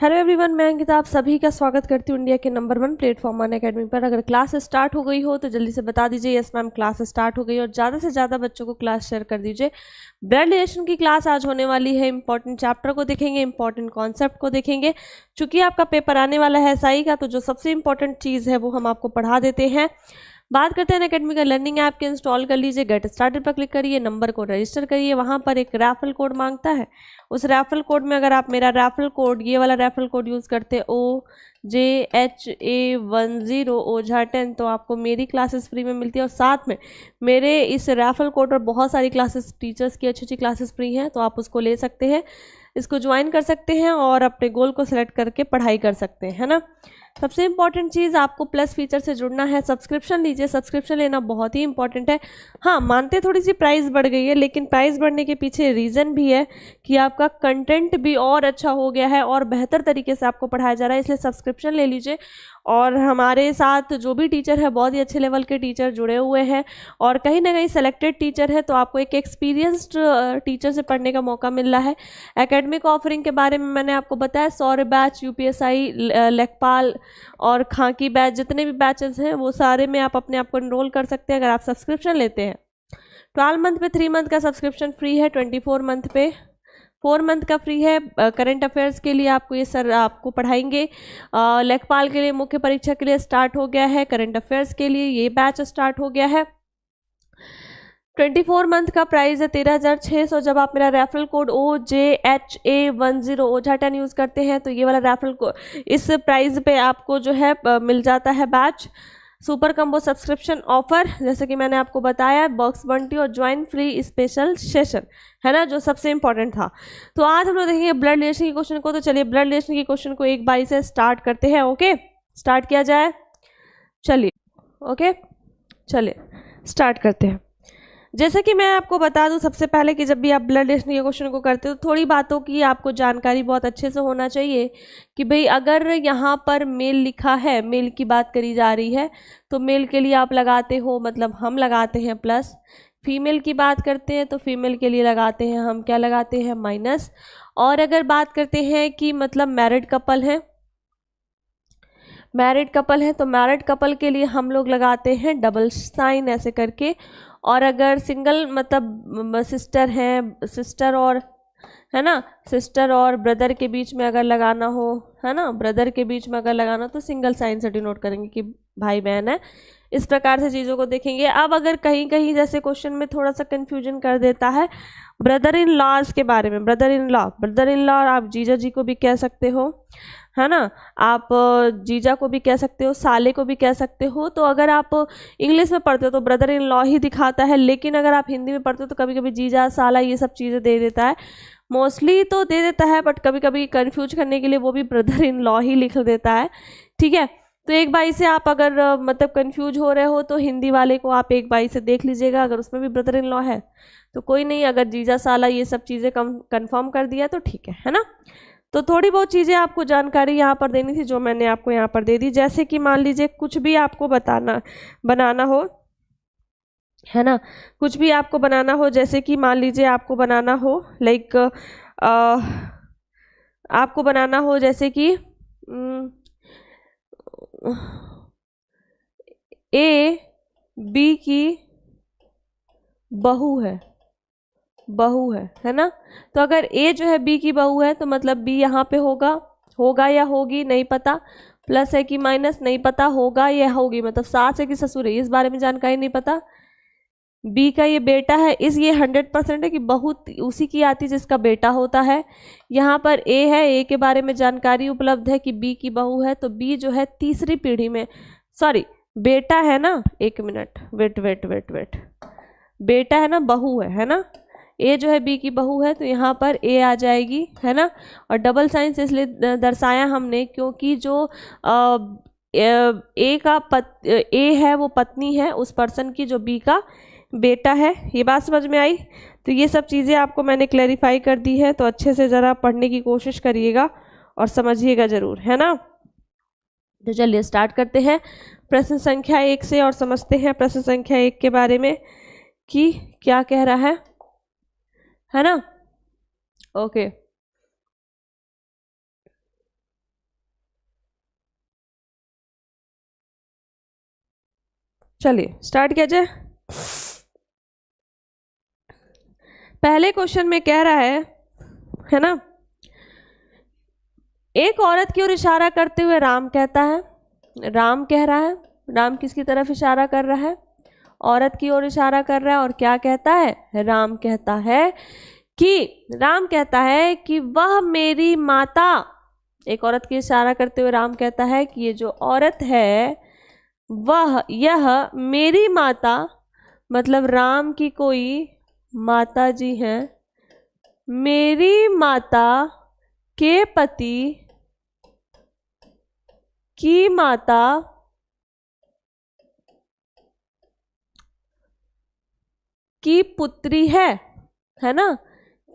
Hello everyone, मैं अंकिता आप सभी का स्वागत करती हूँ इंडिया के नंबर 1 प्लेटफॉर्म अनअकैडमी पर। अगर क्लास स्टार्ट हो गई हो तो जल्दी से बता दीजिए यस मैम क्लास स्टार्ट हो गई, और ज़्यादा से ज़्यादा बच्चों को क्लास शेयर कर दीजिए। ब्लड रिलेशन की क्लास आज होने वाली है। इंपॉर्टेंट चैप्टर को देखेंगे, इंपॉर्टेंट कॉन्सेप्ट को देखेंगे। चूंकि आपका पेपर आने वाला है एसआई का, तो जो सबसे इंपॉर्टेंट चीज़ है वो हम आपको पढ़ा देते हैं। बात करते हैं अनअकैडमी का लर्निंग ऐप के। इंस्टॉल कर लीजिए, गेट स्टार्टेड पर क्लिक करिए, नंबर को रजिस्टर करिए। वहाँ पर एक रैफल कोड मांगता है। उस रैफल कोड में अगर आप मेरा रैफल कोड, ये वाला रैफल कोड यूज़ करते OJHA10 ओझा 10, तो आपको मेरी क्लासेस फ्री में मिलती है। और साथ में मेरे इस रैफल कोड पर बहुत सारी क्लासेस, टीचर्स की अच्छी अच्छी क्लासेस फ्री हैं, तो आप उसको ले सकते हैं, इसको ज्वाइन कर सकते हैं और अपने गोल को सिलेक्ट करके पढ़ाई कर सकते हैं, है ना। सबसे इंपॉर्टेंट चीज़, आपको प्लस फीचर से जुड़ना है। सब्सक्रिप्शन लीजिए, सब्सक्रिप्शन लेना बहुत ही इंपॉर्टेंट है। हाँ, मानते थोड़ी सी प्राइस बढ़ गई है, लेकिन प्राइस बढ़ने के पीछे रीज़न भी है कि आपका कंटेंट भी और अच्छा हो गया है और बेहतर तरीके से आपको पढ़ाया जा रहा है, इसलिए सब्सक्रिप्शन ले लीजिए। और हमारे साथ जो भी टीचर है, बहुत ही अच्छे लेवल के टीचर जुड़े हुए हैं और कहीं ना कहीं सेलेक्टेड टीचर है, तो आपको एक एक्सपीरियंस्ड टीचर से पढ़ने का मौका मिल रहा है। एकेडमिक ऑफरिंग के बारे में मैंने आपको बताया, सौर्य बैच, यूपीएसआई, लेखपाल और खाकी बैच, जितने भी बैचेस हैं वो सारे में आप अपने आप को एनरोल कर सकते हैं अगर आप सब्सक्रिप्शन लेते हैं। 12 मंथ पे 3 मंथ का सब्सक्रिप्शन फ्री है, 24 मंथ पे 4 मंथ का फ्री है। करंट अफेयर्स के लिए आपको ये सर आपको पढ़ाएंगे। लेखपाल के लिए, मुख्य परीक्षा के लिए स्टार्ट हो गया है। करंट अफेयर्स के लिए ये बैच स्टार्ट हो गया है। 24 मंथ का प्राइस है 13,600। जब आप मेरा रेफरल कोड OJHA10 ओझा 10 यूज़ करते हैं तो ये वाला रेफरल को इस प्राइस पे आपको जो है मिल जाता है batch. Super combo subscription offer, जैसे कि मैंने आपको बताया, बॉक्स बंटी और ज्वाइन फ्री स्पेशल सेशन, है ना, जो सबसे इंपॉर्टेंट था। तो आज हम लोग देखेंगे ब्लड रिलेशन के क्वेश्चन को। तो चलिए ब्लड रिलेशन के क्वेश्चन को एक बारी से स्टार्ट करते हैं। ओके, स्टार्ट किया जाए, चलिए। ओके, चलिए स्टार्ट करते हैं। जैसे कि मैं आपको बता दूं सबसे पहले कि जब भी आप ब्लड रिलेशन के क्वेश्चन को करते हो तो थोड़ी बातों की आपको जानकारी बहुत अच्छे से होना चाहिए कि भाई अगर यहाँ पर मेल लिखा है, मेल की बात करी जा रही है, तो मेल के लिए आप लगाते हो, मतलब हम लगाते हैं प्लस। फीमेल की बात करते हैं तो फीमेल के लिए लगाते हैं हम, क्या लगाते हैं, माइनस। और अगर बात करते हैं कि मतलब मैरिड कपल है, मैरिड कपल है, तो मैरिड कपल के लिए हम लोग लगाते हैं डबल साइन ऐसे करके। और अगर सिंगल मतलब सिस्टर हैं, सिस्टर और, है ना, सिस्टर और ब्रदर के बीच में अगर लगाना हो, है ना, ब्रदर के बीच में अगर लगाना तो सिंगल साइन से डिनोट करेंगे कि भाई बहन है। इस प्रकार से चीज़ों को देखेंगे। अब अगर कहीं कहीं जैसे क्वेश्चन में थोड़ा सा कंफ्यूजन कर देता है ब्रदर इन लॉज के बारे में, ब्रदर इन लॉ आप जीजा जी को भी कह सकते हो, है ना, आप जीजा को भी कह सकते हो, साले को भी कह सकते हो। तो अगर आप इंग्लिश में पढ़ते हो तो ब्रदर इन लॉ ही दिखाता है, लेकिन अगर आप हिंदी में पढ़ते हो तो कभी कभी जीजा, साला, ये सब चीज़ें दे देता है। मोस्टली तो दे देता है, बट कभी कभी कंफ्यूज करने के लिए वो भी ब्रदर इन लॉ ही लिख देता है। ठीक है, तो एक बाई से आप अगर मतलब कंफ्यूज हो रहे हो तो हिंदी वाले को आप एक बाई से देख लीजिएगा, अगर उसमें भी ब्रदर इन लॉ है तो कोई नहीं, अगर जीजा, साला ये सब चीज़ें कंफर्म कर दिया तो ठीक है ना। तो थोड़ी बहुत चीज़ें आपको जानकारी यहाँ पर देनी थी, जो मैंने आपको यहाँ पर दे दी। जैसे कि मान लीजिए कुछ भी आपको बनाना हो, है ना, कुछ भी आपको बनाना हो, जैसे कि मान लीजिए आपको बनाना हो लाइक आपको बनाना हो जैसे कि ए बी की बहू है ना। तो अगर ए जो है बी की बहू है तो मतलब बी यहाँ पे होगा या होगी नहीं पता, प्लस है कि माइनस नहीं पता, होगा या होगी, मतलब सास है कि ससुर है इस बारे में जानकारी नहीं पता। बी का ये बेटा है, ये 100% है कि बहू उसी की आती जिसका बेटा होता है। यहाँ पर ए है, ए के बारे में जानकारी उपलब्ध है कि बी की बहू है, तो बी जो है तीसरी पीढ़ी में, सॉरी बेटा है ना, एक मिनट, वेट, बेटा है ना, बहू है ना, ए जो है बी की बहू है, तो यहाँ पर ए आ जाएगी, है ना। और डबल साइन से इसलिए दर्शाया हमने क्योंकि जो ए है वो पत्नी है उस पर्सन की जो बी का बेटा है। ये बात समझ में आई? तो ये सब चीज़ें आपको मैंने क्लैरिफाई कर दी है, तो अच्छे से ज़रा पढ़ने की कोशिश करिएगा और समझिएगा ज़रूर, है ना। तो चलिए स्टार्ट करते हैं प्रश्न संख्या 1 से और समझते हैं प्रश्न संख्या 1 के बारे में कि क्या कह रहा है ना। ओके, चलिए स्टार्ट किया जाए। पहले क्वेश्चन में कह रहा है ना, एक औरत की ओर इशारा करते हुए राम कहता है, राम कह रहा है, राम किसकी तरफ इशारा कर रहा है? औरत की ओर इशारा कर रहा है। और क्या कहता है? राम कहता है कि वह मेरी माता, एक औरत की इशारा करते हुए राम कहता है कि ये जो औरत है यह मेरी माता, मतलब राम की कोई माता जी हैं, मेरी माता के पति की माता की पुत्री है ना,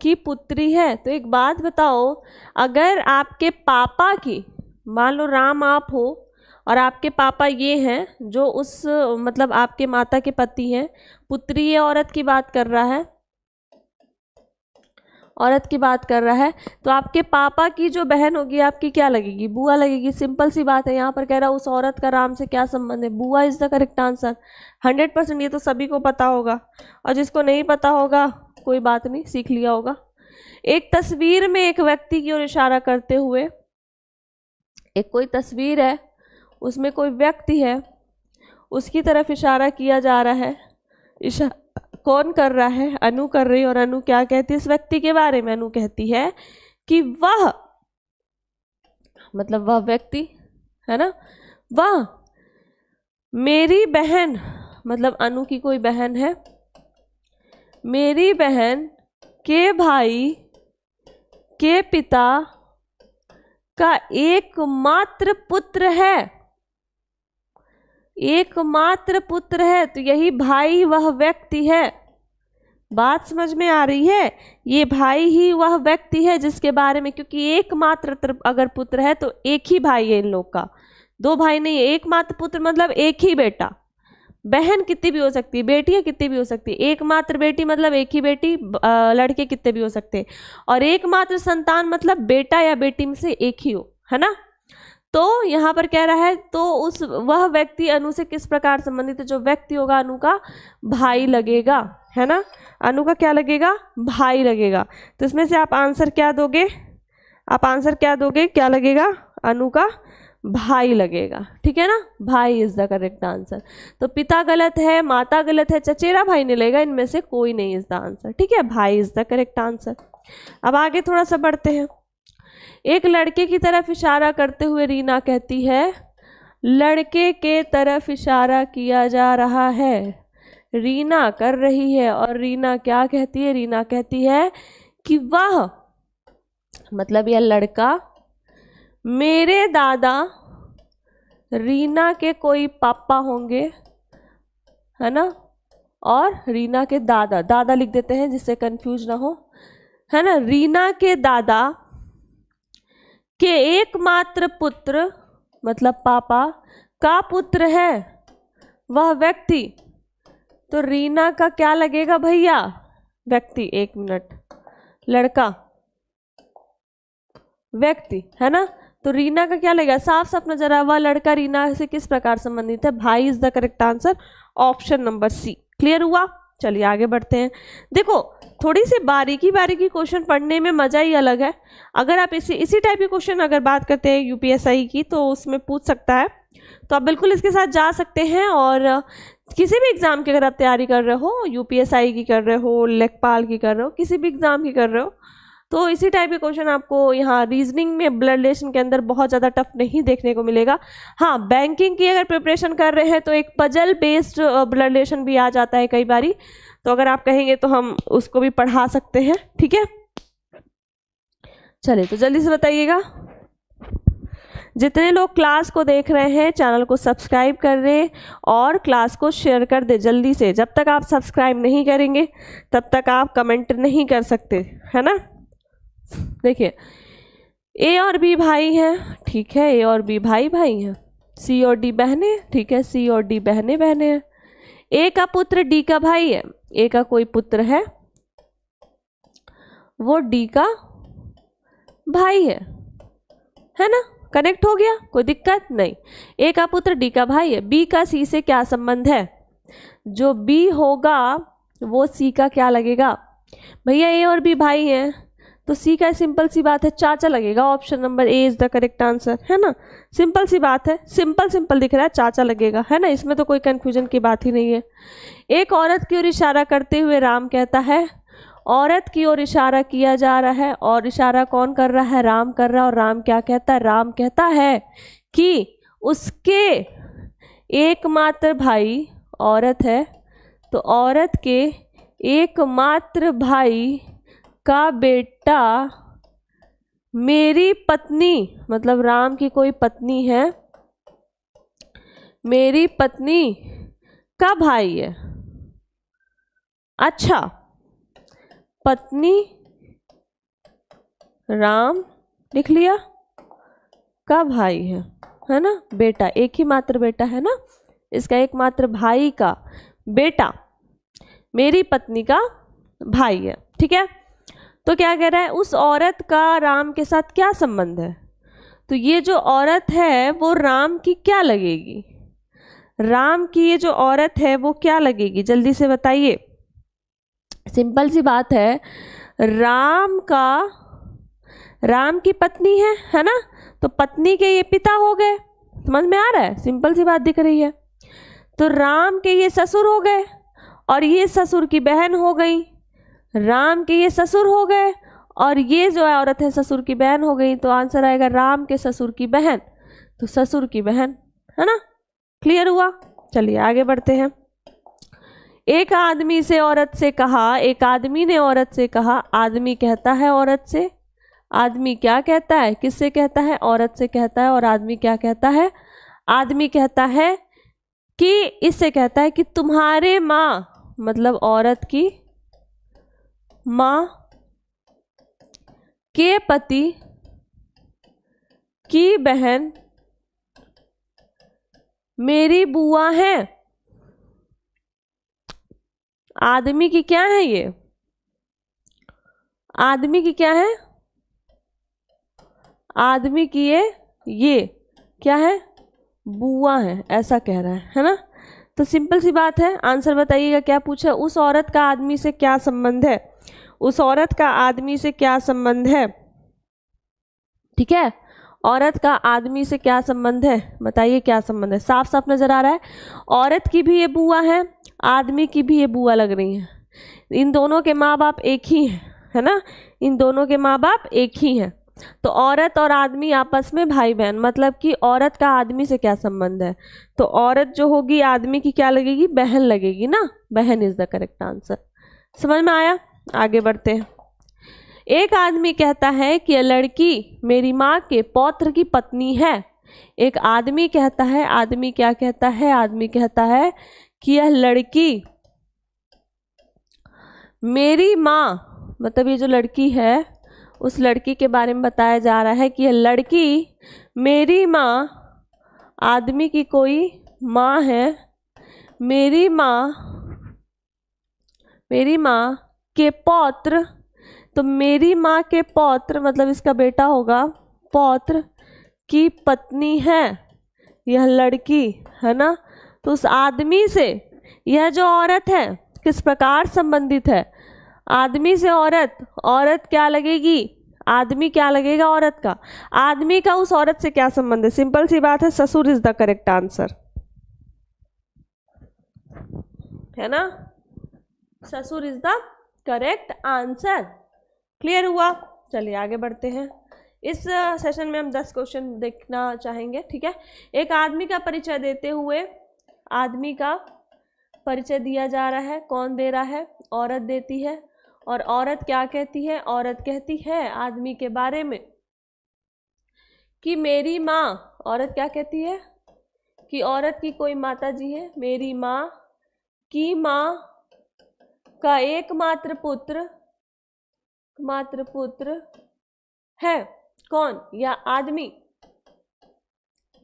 की पुत्री है। तो एक बात बताओ, अगर आपके पापा की, मान लो राम आप हो और आपके पापा ये हैं जो उस मतलब आपके माता के पति हैं, पुत्री ये औरत की बात कर रहा है, औरत की बात कर रहा है, तो आपके पापा की जो बहन होगी आपकी क्या लगेगी? बुआ लगेगी। सिंपल सी बात है। यहाँ पर कह रहा है उस औरत का राम से क्या संबंध है? बुआ इज द करेक्ट आंसर 100%। ये तो सभी को पता होगा, और जिसको नहीं पता होगा कोई बात नहीं, सीख लिया होगा। एक तस्वीर में एक व्यक्ति की ओर इशारा करते हुए, एक कोई तस्वीर है उसमें कोई व्यक्ति है, उसकी तरफ इशारा किया जा रहा है। कौन कर रहा है? अनु कर रही है। और अनु क्या कहती है इस व्यक्ति के बारे में? अनु कहती है कि वह, मतलब वह व्यक्ति है ना, वह मेरी बहन, मतलब अनु की कोई बहन है, मेरी बहन के भाई के पिता का एकमात्र पुत्र है, एकमात्र पुत्र है। तो यही भाई वह व्यक्ति है। बात समझ में आ रही है? ये भाई ही वह व्यक्ति है जिसके बारे में, क्योंकि एकमात्र अगर पुत्र है तो एक ही भाई है इन लोग का, दो भाई नहीं है। एकमात्र पुत्र मतलब एक ही बेटा। बहन कितनी भी हो सकती है, बेटियां कितनी भी हो सकती है। एकमात्र बेटी मतलब एक ही बेटी, लड़के कितने भी हो सकते हैं। और एकमात्र संतान मतलब बेटा या बेटी में से एक ही हो, है ना। तो यहाँ पर कह रहा है तो उस वह व्यक्ति अनु से किस प्रकार संबंधित है? जो व्यक्ति होगा अनु का भाई लगेगा, है ना। अनु का क्या लगेगा? भाई लगेगा। तो इसमें से आप आंसर क्या दोगे? आप आंसर क्या दोगे? क्या लगेगा? अनु का भाई लगेगा, ठीक है ना। भाई इज द करेक्ट आंसर। तो पिता गलत है, माता गलत है, चचेरा भाई नहीं लगेगा, इनमें से कोई नहीं इज द आंसर, ठीक है। भाई इज द करेक्ट आंसर। अब आगे थोड़ा सा बढ़ते हैं। एक लड़के की तरफ इशारा करते हुए रीना कहती है, लड़के के तरफ इशारा किया जा रहा है, रीना कर रही है। और रीना क्या कहती है? रीना कहती है कि वह, मतलब यह लड़का, मेरे दादा रीना के कोई पापा होंगे, है ना। और रीना के दादा, दादा लिख देते हैं जिससे कंफ्यूज ना हो, है ना। रीना के दादा के एकमात्र पुत्र, मतलब पापा का पुत्र है वह व्यक्ति। तो रीना का क्या लगेगा भैया? व्यक्ति, एक मिनट, लड़का, व्यक्ति, है ना। तो रीना का क्या लगेगा? साफ साफ नजर आ, वह लड़का रीना से किस प्रकार संबंधित है? भाई is the correct answer, option number C. Clear हुआ? चलिए आगे बढ़ते हैं। देखो थोड़ी सी बारीकी क्वेश्चन पढ़ने में मजा ही अलग है। अगर आप इसी टाइप की क्वेश्चन अगर बात करते हैं यूपीएसआई की, तो उसमें पूछ सकता है, तो आप बिल्कुल इसके साथ जा सकते हैं। और किसी भी एग्जाम की अगर आप तैयारी कर रहे हो, यूपीएसआई की कर रहे हो, लेखपाल की कर रहे हो, किसी भी एग्जाम की कर रहे हो, तो इसी टाइप के क्वेश्चन आपको यहाँ रीजनिंग में ब्लड रिलेशन के अंदर बहुत ज़्यादा टफ नहीं देखने को मिलेगा। हाँ, बैंकिंग की अगर प्रिपरेशन कर रहे हैं तो एक पजल बेस्ड ब्लड रिलेशन भी आ जाता है कई बारी, तो अगर आप कहेंगे तो हम उसको भी पढ़ा सकते हैं, ठीक है। चलिए तो जल्दी से बताइएगा। जितने लोग क्लास को देख रहे हैं चैनल को सब्सक्राइब कर दें और क्लास को शेयर कर दें जल्दी से। जब तक आप सब्सक्राइब नहीं करेंगे तब तक आप कमेंट नहीं कर सकते, है ना। देखिए ए और बी भाई हैं, ठीक है, ए और बी भाई भाई हैं। सी और डी बहनें, ठीक है, सी और डी बहनें बहनें हैं। ए का पुत्र डी का भाई है, ए का कोई पुत्र है वो डी का भाई है ना। कनेक्ट हो गया? कोई दिक्कत नहीं। ए का पुत्र डी का भाई है। बी का सी से क्या संबंध है? जो बी होगा वो सी का क्या लगेगा? भैया ए और बी भाई हैं तो सी का सिंपल सी बात है चाचा लगेगा। Option number A is the correct answer, है ना। सिंपल सी बात है, सिंपल सिंपल दिख रहा है, चाचा लगेगा, है ना। इसमें तो कोई कंफ्यूजन की बात ही नहीं है। एक औरत की ओर इशारा करते हुए राम कहता है, औरत की ओर इशारा किया जा रहा है और इशारा कौन कर रहा है? राम कर रहा है। और राम क्या कहता है? राम कहता है कि उसके एकमात्र भाई औरत है, तो औरत के एकमात्र भाई का बेटा मेरी पत्नी, मतलब राम की कोई पत्नी है, मेरी पत्नी का भाई है। अच्छा, पत्नी राम लिख लिया, का भाई है ना, बेटा, एक ही मात्र बेटा है ना, इसका एकमात्र भाई का बेटा मेरी पत्नी का भाई है। ठीक है, तो क्या कह रहा है? उस औरत का राम के साथ क्या संबंध है? तो ये जो औरत है वो राम की क्या लगेगी? राम की ये जो औरत है वो क्या लगेगी? जल्दी से बताइए। सिंपल सी बात है, राम की पत्नी है ना, तो पत्नी के ये पिता हो गए। समझ में आ रहा है? सिंपल सी बात दिख रही है। तो राम के ये ससुर हो गए और ये ससुर की बहन हो गई। राम के ये ससुर हो गए और ये जो औरत है ससुर की बहन हो गई। तो आंसर आएगा राम के ससुर की बहन, तो ससुर की बहन, है ना। क्लियर हुआ? चलिए आगे बढ़ते हैं। एक आदमी से औरत से कहा, एक आदमी ने औरत से कहा। आदमी कहता है औरत से, आदमी क्या कहता है? किससे कहता है? औरत से कहता है। और आदमी क्या कहता है? आदमी कहता है कि इससे कहता है कि तुम्हारे माँ, मतलब औरत की माँ के पति की बहन मेरी बुआ है। आदमी की क्या है? ये आदमी की क्या है? आदमी की ये क्या है? बुआ है, ऐसा कह रहा है ना। तो सिंपल सी बात है, आंसर बताइएगा क्या पूछा? उस औरत का आदमी से क्या संबंध है? उस औरत का आदमी से क्या संबंध है? ठीक है, औरत का आदमी से क्या संबंध है? बताइए क्या संबंध है? साफ साफ नजर आ रहा है। औरत की भी ये बुआ है, आदमी की भी ये बुआ लग रही है। इन दोनों के माँ बाप एक ही हैं, है ना। इन दोनों के माँ बाप एक ही हैं। तो औरत और आदमी आपस में भाई बहन, मतलब कि औरत का आदमी से क्या संबंध है? तो औरत जो होगी आदमी की क्या लगेगी? बहन लगेगी ना। बहन इज द करेक्ट आंसर। समझ में आया? आगे बढ़ते हैं। एक आदमी कहता है कि यह लड़की मेरी माँ के पौत्र की पत्नी है। एक आदमी कहता है, आदमी क्या कहता है? आदमी कहता है कि यह लड़की मेरी माँ, मतलब ये जो लड़की है उस लड़की के बारे में बताया जा रहा है कि यह लड़की मेरी माँ, आदमी की कोई माँ है, मेरी माँ के पौत्र, तो मेरी माँ के पौत्र मतलब इसका बेटा होगा, पौत्र की पत्नी है यह लड़की, है ना। तो उस आदमी से यह जो औरत है किस प्रकार संबंधित है? आदमी से औरत, औरत क्या लगेगी? आदमी क्या लगेगा औरत का? आदमी का उस औरत से क्या संबंध है? सिंपल सी बात है, ससुर इज द करेक्ट आंसर, है ना। ससुर is the correct answer. Clear हुआ? चलिए आगे बढ़ते हैं। इस सेशन में हम 10 क्वेश्चन देखना चाहेंगे। ठीक है, एक आदमी का परिचय देते हुए, आदमी का परिचय दिया जा रहा है। कौन दे रहा है? औरत देती है। और औरत क्या कहती है? औरत कहती है आदमी के बारे में कि मेरी माँ, औरत क्या कहती है? कि औरत की कोई माता जी है, मेरी माँ की माँ का एकमात्र पुत्र है। कौन? या आदमी,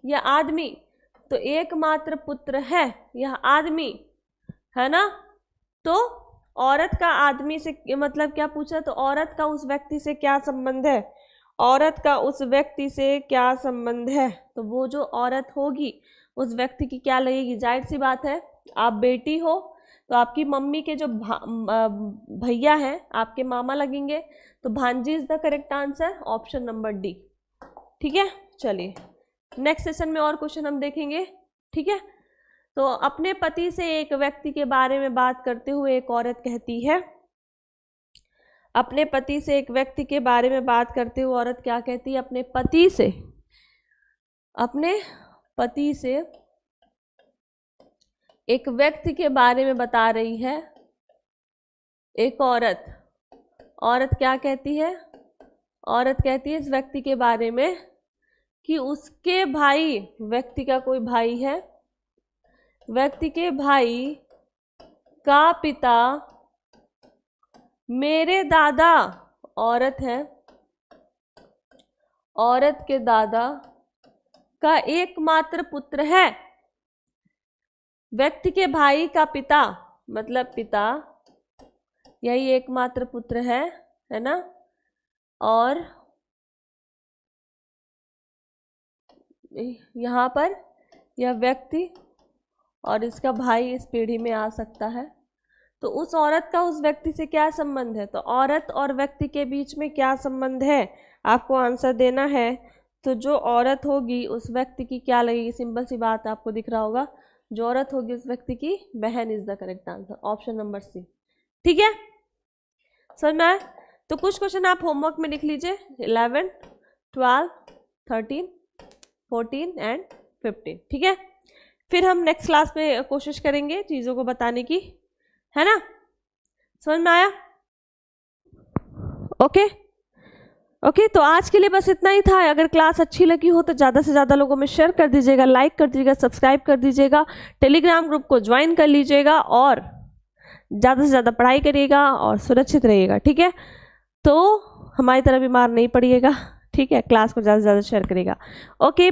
या आदमी, तो एकमात्र पुत्र है यह आदमी, है ना। तो औरत का आदमी से मतलब क्या पूछा? तो औरत का उस व्यक्ति से क्या संबंध है? औरत का उस व्यक्ति से क्या संबंध है? तो वो जो औरत होगी उस व्यक्ति की क्या लगेगी? जाहिर सी बात है आप बेटी हो तो आपकी मम्मी के जो भैया हैं आपके मामा लगेंगे, तो भांजी is the correct answer, option number D. ठीक है, चलिए नेक्स्ट सेशन में और क्वेश्चन हम देखेंगे। ठीक है, तो अपने पति से एक व्यक्ति के बारे में बात करते हुए एक औरत कहती है, अपने पति से एक व्यक्ति के बारे में बात करते हुए औरत क्या कहती है, अपने पति से एक व्यक्ति के बारे में बता रही है एक औरत क्या कहती है, औरत कहती है इस व्यक्ति के बारे में कि उसके भाई, व्यक्ति का कोई भाई है, व्यक्ति के भाई का पिता मेरे दादा, औरत है, औरत के दादा का एकमात्र पुत्र है। व्यक्ति के भाई का पिता मतलब पिता, यही एकमात्र पुत्र है ना, और यहाँ पर यह व्यक्ति और इसका भाई इस पीढ़ी में आ सकता है। तो उस औरत का उस व्यक्ति से क्या संबंध है, तो औरत और व्यक्ति के बीच में क्या संबंध है, आपको आंसर देना है। तो जो औरत होगी उस व्यक्ति की क्या लगेगी, सिंपल सी बात आपको दिख रहा होगा, जो औरत होगी उस व्यक्ति की बहन is the correct answer, option number C. ठीक है, समझ में आया? तो कुछ क्वेश्चन आप होमवर्क में लिख लीजिए, 11, 12, 13, 14 एंड 15। ठीक है, फिर हम नेक्स्ट क्लास में कोशिश करेंगे चीज़ों को बताने की, है ना? समझ में आया? ओके, तो आज के लिए बस इतना ही था। अगर क्लास अच्छी लगी हो तो ज़्यादा से ज़्यादा लोगों में शेयर कर दीजिएगा, लाइक कर दीजिएगा, सब्सक्राइब कर दीजिएगा, टेलीग्राम ग्रुप को ज्वाइन कर लीजिएगा और ज़्यादा से ज़्यादा पढ़ाई करिएगा और सुरक्षित रहिएगा। ठीक है, तो हमारी तरह बीमार नहीं पड़िएगा। ठीक है, क्लास को ज़्यादा से ज़्यादा शेयर करिएगा। ओके।